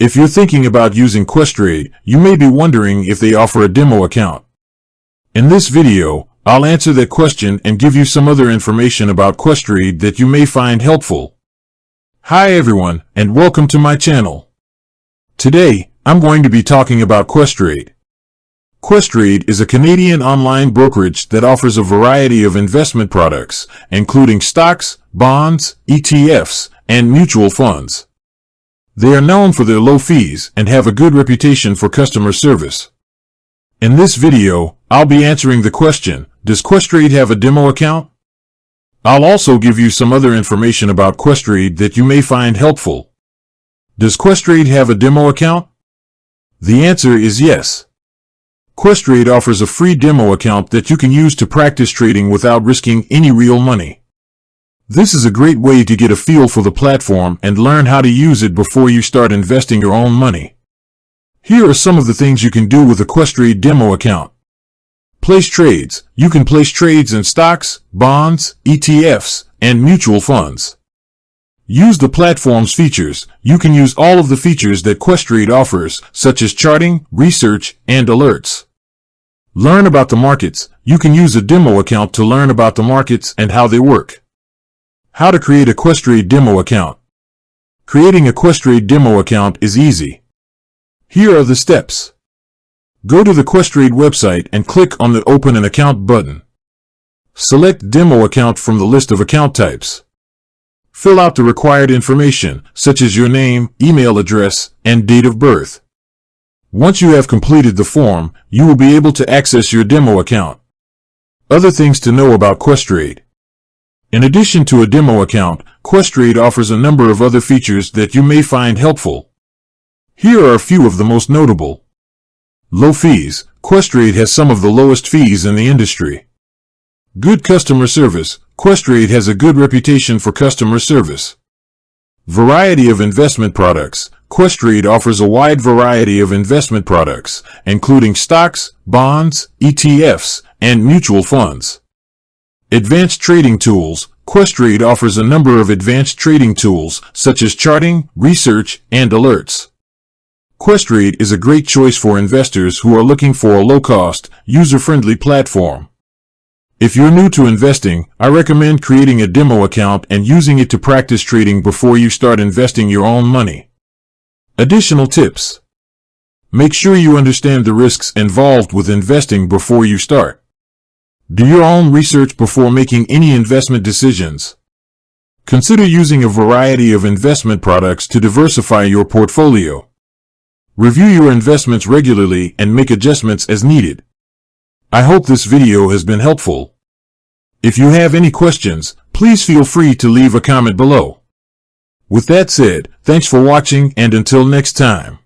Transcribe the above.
If you're thinking about using Questrade, you may be wondering if they offer a demo account. In this video, I'll answer that question and give you some other information about Questrade that you may find helpful. Hi everyone, and welcome to my channel. Today, I'm going to be talking about Questrade. Questrade is a Canadian online brokerage that offers a variety of investment products, including stocks, bonds, ETFs, and mutual funds. They are known for their low fees and have a good reputation for customer service. In this video, I'll be answering the question, does Questrade have a demo account? I'll also give you some other information about Questrade that you may find helpful. Does Questrade have a demo account? The answer is yes. Questrade offers a free demo account that you can use to practice trading without risking any real money. This is a great way to get a feel for the platform and learn how to use it before you start investing your own money. Here are some of the things you can do with a Questrade demo account. Place trades. You can place trades in stocks, bonds, ETFs, and mutual funds. Use the platform's features. You can use all of the features that Questrade offers, such as charting, research, and alerts. Learn about the markets. You can use a demo account to learn about the markets and how they work. How to create a Questrade demo account. Creating a Questrade demo account is easy. Here are the steps. Go to the Questrade website and click on the Open an Account button. Select Demo Account from the list of account types. Fill out the required information, such as your name, email address, and date of birth. Once you have completed the form, you will be able to access your demo account. Other things to know about Questrade. In addition to a demo account, Questrade offers a number of other features that you may find helpful. Here are a few of the most notable. Low fees. Questrade has some of the lowest fees in the industry. Good customer service. Questrade has a good reputation for customer service. Variety of investment products. Questrade offers a wide variety of investment products, including stocks, bonds, ETFs, and mutual funds. Advanced trading tools. Questrade offers a number of advanced trading tools, such as charting, research, and alerts. Questrade is a great choice for investors who are looking for a low-cost, user-friendly platform. If you're new to investing, I recommend creating a demo account and using it to practice trading before you start investing your own money. Additional tips. Make sure you understand the risks involved with investing before you start. Do your own research before making any investment decisions. Consider using a variety of investment products to diversify your portfolio. Review your investments regularly and make adjustments as needed. I hope this video has been helpful. If you have any questions, please feel free to leave a comment below. With that said, thanks for watching and until next time.